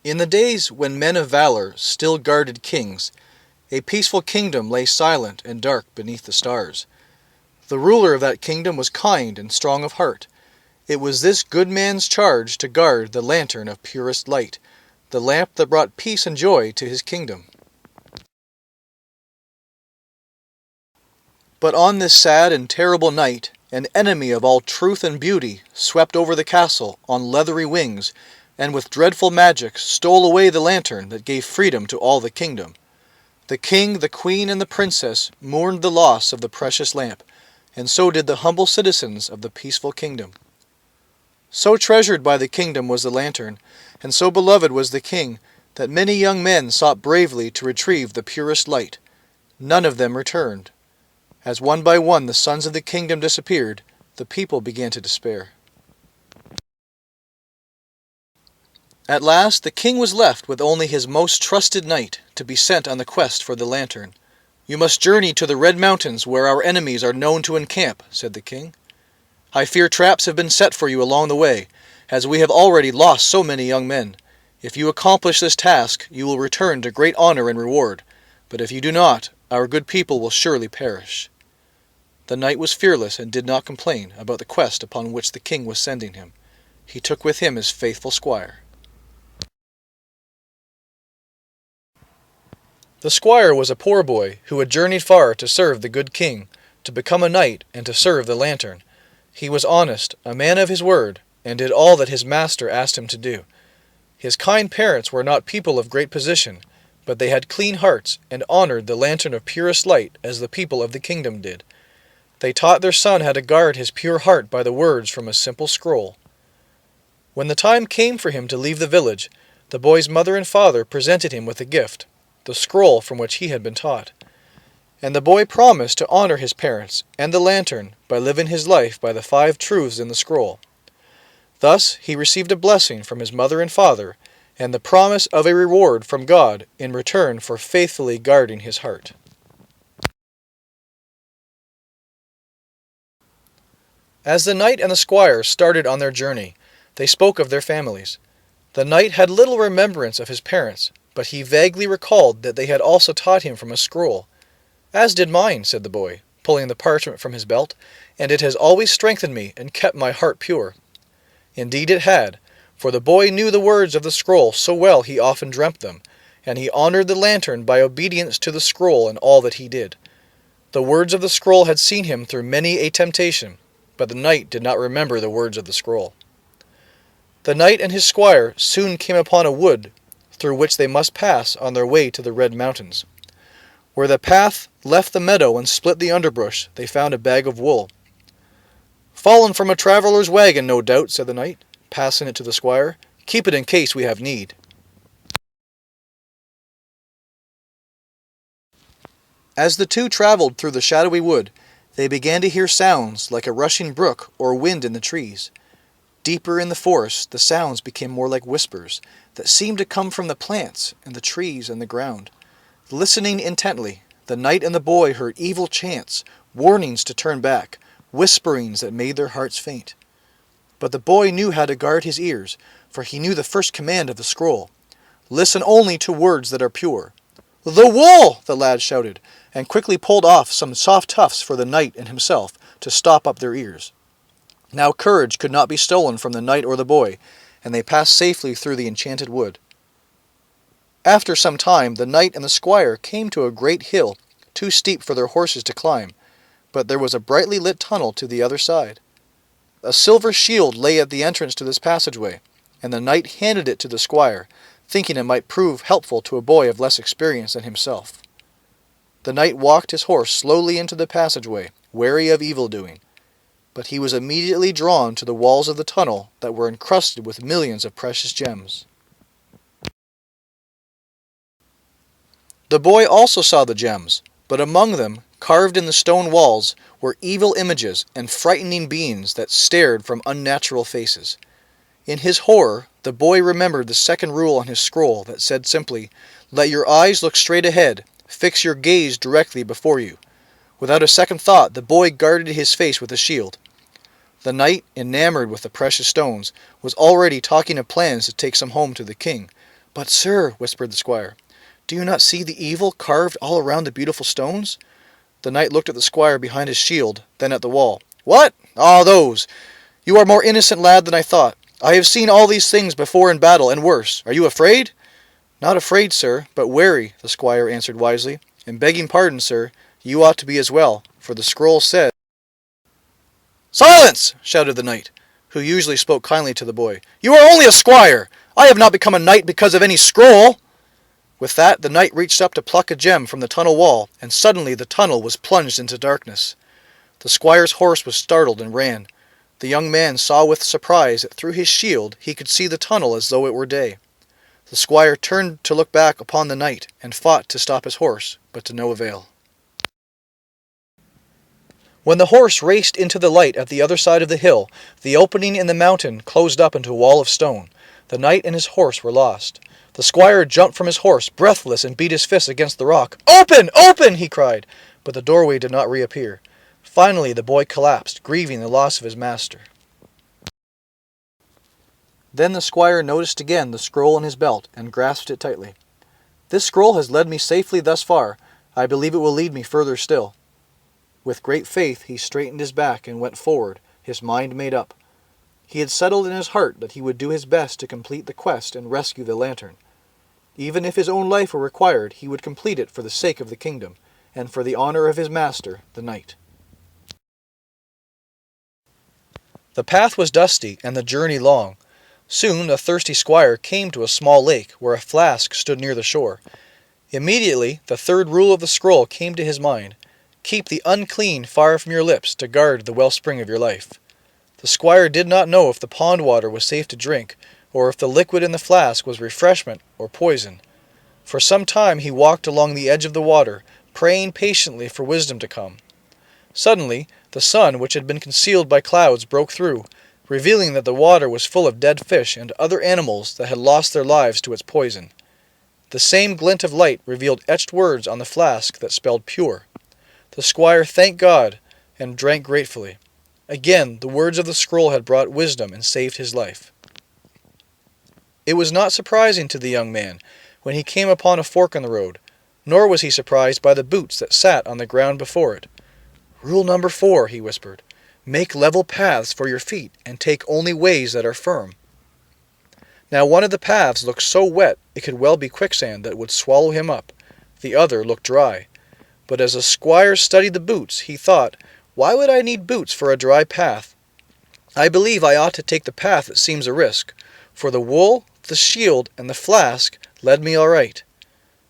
In the days when men of valor still guarded kings, a peaceful kingdom lay silent and dark beneath the stars. The ruler of that kingdom was kind and strong of heart. It was this good man's charge to guard the lantern of purest light, the lamp that brought peace and joy to his kingdom. But on this sad and terrible night, an enemy of all truth and beauty swept over the castle on leathery wings, and with dreadful magic stole away the lantern that gave freedom to all the kingdom. The king, the queen, and the princess mourned the loss of the precious lamp, and so did the humble citizens of the peaceful kingdom. So treasured by the kingdom was the lantern, and so beloved was the king, that many young men sought bravely to retrieve the purest light. None of them returned. As one by one the sons of the kingdom disappeared, the people began to despair. At last the king was left with only his most trusted knight to be sent on the quest for the lantern. "You must journey to the Red Mountains where our enemies are known to encamp," said the king. "I fear traps have been set for you along the way, as we have already lost so many young men. If you accomplish this task, you will return to great honor and reward, but if you do not, our good people will surely perish." The knight was fearless and did not complain about the quest upon which the king was sending him. He took with him his faithful squire. The squire was a poor boy who had journeyed far to serve the good king, to become a knight, and to serve the lantern. He was honest, a man of his word, and did all that his master asked him to do. His kind parents were not people of great position, but they had clean hearts, and honored the lantern of purest light as the people of the kingdom did. They taught their son how to guard his pure heart by the words from a simple scroll. When the time came for him to leave the village, the boy's mother and father presented him with a gift, the scroll from which he had been taught. And the boy promised to honor his parents and the lantern by living his life by the 5 truths in the scroll. Thus he received a blessing from his mother and father, and the promise of a reward from God in return for faithfully guarding his heart. As the knight and the squire started on their journey, they spoke of their families. The knight had little remembrance of his parents, but he vaguely recalled that they had also taught him from a scroll. "As did mine," said the boy, pulling the parchment from his belt, "and it has always strengthened me and kept my heart pure." Indeed it had, for the boy knew the words of the scroll so well he often dreamt them, and he honored the lantern by obedience to the scroll in all that he did. The words of the scroll had seen him through many a temptation, but the knight did not remember the words of the scroll. The knight and his squire soon came upon a wood through which they must pass on their way to the Red Mountains. Where the path left the meadow and split the underbrush, they found a bag of wool. "Fallen from a traveller's wagon, no doubt," said the knight, passing it to the squire. "Keep it in case we have need." As the two travelled through the shadowy wood, they began to hear sounds like a rushing brook or wind in the trees. Deeper in the forest, the sounds became more like whispers that seemed to come from the plants and the trees and the ground. Listening intently, the knight and the boy heard evil chants, warnings to turn back, whisperings that made their hearts faint. But the boy knew how to guard his ears, for he knew the first command of the scroll. "Listen only to words that are pure." "The wool!" the lad shouted, and quickly pulled off some soft tufts for the knight and himself to stop up their ears. Now courage could not be stolen from the knight or the boy, and they passed safely through the enchanted wood. After some time, the knight and the squire came to a great hill, too steep for their horses to climb, but there was a brightly lit tunnel to the other side. A silver shield lay at the entrance to this passageway, and the knight handed it to the squire, thinking it might prove helpful to a boy of less experience than himself. The knight walked his horse slowly into the passageway, wary of evil-doing, but he was immediately drawn to the walls of the tunnel that were encrusted with millions of precious gems. The boy also saw the gems, but among them, carved in the stone walls, were evil images and frightening beings that stared from unnatural faces. In his horror, the boy remembered the second rule on his scroll that said simply, "Let your eyes look straight ahead, fix your gaze directly before you." Without a second thought, the boy guarded his face with a shield. The knight, enamored with the precious stones, was already talking of plans to take some home to the king, "But, sir," whispered the squire, "do you not see the evil carved all around the beautiful stones?" The knight looked at the squire behind his shield, then at the wall. "What? Ah, those! You are more innocent lad than I thought. I have seen all these things before in battle, and worse. Are you afraid?" "Not afraid, sir, but wary," the squire answered wisely. "And begging pardon, sir, you ought to be as well, for the scroll says—" "Silence!" shouted the knight, who usually spoke kindly to the boy. "You are only a squire! I have not become a knight because of any scroll!" With that, the knight reached up to pluck a gem from the tunnel wall, and suddenly the tunnel was plunged into darkness. The squire's horse was startled and ran. The young man saw with surprise that through his shield he could see the tunnel as though it were day. The squire turned to look back upon the knight, and fought to stop his horse, but to no avail. When the horse raced into the light at the other side of the hill, the opening in the mountain closed up into a wall of stone. The knight and his horse were lost. The squire jumped from his horse, breathless, and beat his fist against the rock. "Open! Open!" he cried, but the doorway did not reappear. Finally the boy collapsed, grieving the loss of his master. Then the squire noticed again the scroll in his belt, and grasped it tightly. "This scroll has led me safely thus far. I believe it will lead me further still." With great faith he straightened his back and went forward, his mind made up. He had settled in his heart that he would do his best to complete the quest and rescue the lantern. Even if his own life were required, he would complete it for the sake of the kingdom, and for the honor of his master, the knight. The path was dusty, and the journey long. Soon the thirsty squire came to a small lake, where a flask stood near the shore. Immediately the third rule of the scroll came to his mind. "Keep the unclean far from your lips, to guard the wellspring of your life." The squire did not know if the pond water was safe to drink, or if the liquid in the flask was refreshment or poison. For some time he walked along the edge of the water, praying patiently for wisdom to come. Suddenly the sun, which had been concealed by clouds, broke through, revealing that the water was full of dead fish and other animals that had lost their lives to its poison. The same glint of light revealed etched words on the flask that spelled "pure." The squire thanked God and drank gratefully. Again the words of the scroll had brought wisdom and saved his life. It was not surprising to the young man when he came upon a fork in the road, nor was he surprised by the boots that sat on the ground before it. "Rule number 4, he whispered. "Make level paths for your feet, and take only ways that are firm." Now one of the paths looked so wet it could well be quicksand that would swallow him up. The other looked dry. But as the squire studied the boots, he thought, "Why would I need boots for a dry path? I believe I ought to take the path that seems a risk, for the wool, the shield, and the flask led me all right."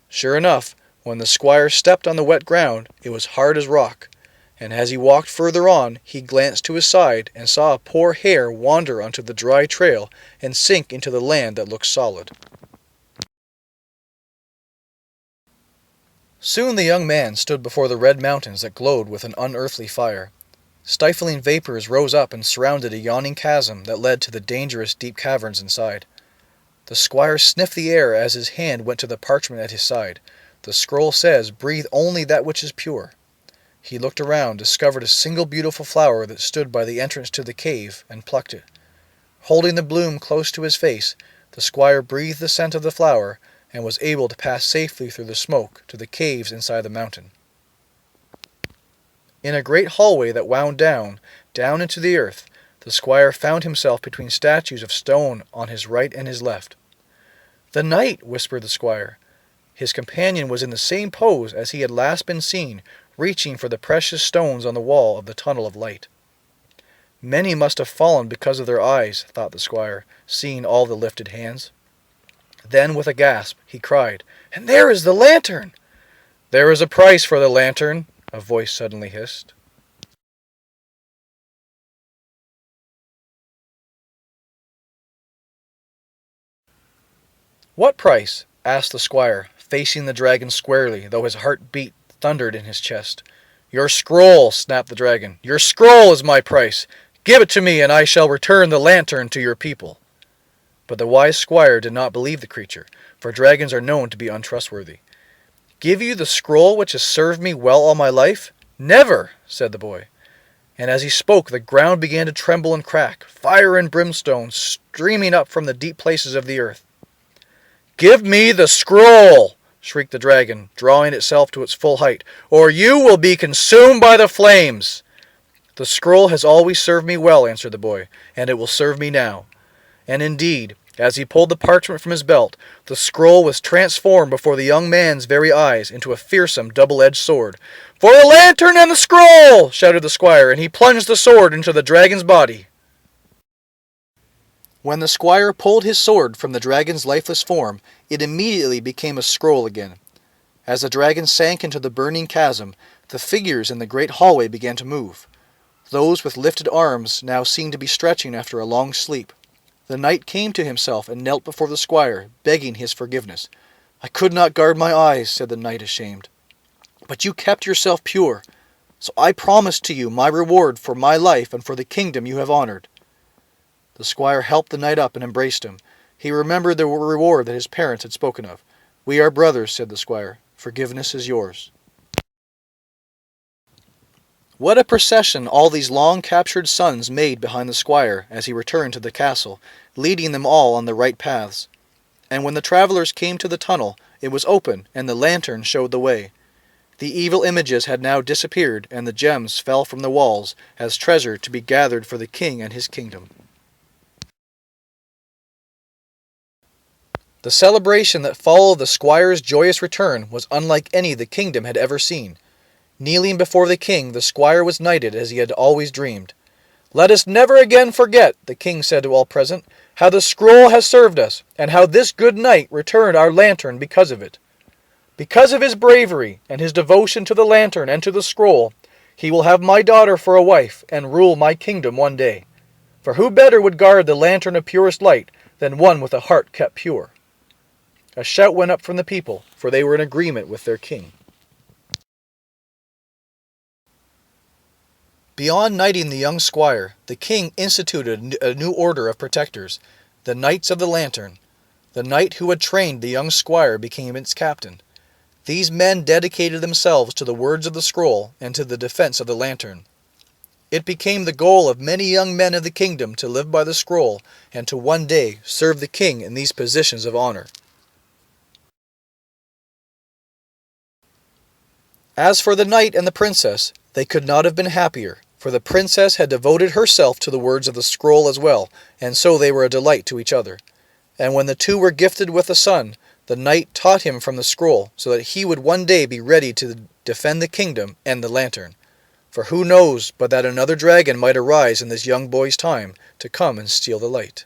Sure enough, when the squire stepped on the wet ground, it was hard as rock, and as he walked further on, he glanced to his side and saw a poor hare wander onto the dry trail and sink into the land that looked solid. Soon the young man stood before the red mountains that glowed with an unearthly fire. Stifling vapors rose up and surrounded a yawning chasm that led to the dangerous deep caverns inside. The squire sniffed the air as his hand went to the parchment at his side. The scroll says, "Breathe only that which is pure." He looked around, discovered a single beautiful flower that stood by the entrance to the cave, and plucked it. Holding the bloom close to his face, the squire breathed the scent of the flower, and was able to pass safely through the smoke to the caves inside the mountain. In a great hallway that wound down into the earth, the squire found himself between statues of stone on his right and his left. "The knight!" whispered the squire. His companion was in the same pose as he had last been seen, reaching for the precious stones on the wall of the tunnel of light. Many must have fallen because of their eyes, thought the squire, seeing all the lifted hands. Then, with a gasp, he cried, "And there is the lantern!" "There is a price for the lantern," a voice suddenly hissed. "What price?" asked the squire, facing the dragon squarely, though his heart beat thundered in his chest. "Your scroll," snapped the dragon. "Your scroll is my price. Give it to me, and I shall return the lantern to your people." But the wise squire did not believe the creature, for dragons are known to be untrustworthy. "Give you the scroll which has served me well all my life? Never!" said the boy. And as he spoke, the ground began to tremble and crack, fire and brimstone streaming up from the deep places of the earth. "Give me the scroll!" shrieked the dragon, drawing itself to its full height, "or you will be consumed by the flames." "The scroll has always served me well," answered the boy, "and it will serve me now." And indeed, as he pulled the parchment from his belt, the scroll was transformed before the young man's very eyes into a fearsome double-edged sword. "For the lantern and the scroll!" shouted the squire, and he plunged the sword into the dragon's body. When the squire pulled his sword from the dragon's lifeless form, it immediately became a scroll again. As the dragon sank into the burning chasm, the figures in the great hallway began to move. Those with lifted arms now seemed to be stretching after a long sleep. The knight came to himself and knelt before the squire, begging his forgiveness. "I could not guard my eyes," said the knight, ashamed. "But you kept yourself pure, so I promise to you my reward for my life and for the kingdom you have honored." The squire helped the knight up and embraced him. He remembered the reward that his parents had spoken of. "We are brothers," said the squire. "Forgiveness is yours." What a procession all these long-captured sons made behind the squire as he returned to the castle, leading them all on the right paths. And when the travelers came to the tunnel, it was open, and the lantern showed the way. The evil images had now disappeared, and the gems fell from the walls as treasure to be gathered for the king and his kingdom. The celebration that followed the squire's joyous return was unlike any the kingdom had ever seen. Kneeling before the king, the squire was knighted as he had always dreamed. "Let us never again forget," the king said to all present, "how the scroll has served us, and how this good knight returned our lantern because of it. Because of his bravery, and his devotion to the lantern and to the scroll, he will have my daughter for a wife, and rule my kingdom one day. For who better would guard the lantern of purest light than one with a heart kept pure?" A shout went up from the people, for they were in agreement with their king. Beyond knighting the young squire, the king instituted a new order of protectors, the Knights of the Lantern. The knight who had trained the young squire became its captain. These men dedicated themselves to the words of the scroll and to the defense of the lantern. It became the goal of many young men of the kingdom to live by the scroll and to one day serve the king in these positions of honor. As for the knight and the princess, they could not have been happier, for the princess had devoted herself to the words of the scroll as well, and so they were a delight to each other. And when the two were gifted with a son, the knight taught him from the scroll, so that he would one day be ready to defend the kingdom and the lantern. For who knows but that another dragon might arise in this young boy's time to come and steal the light.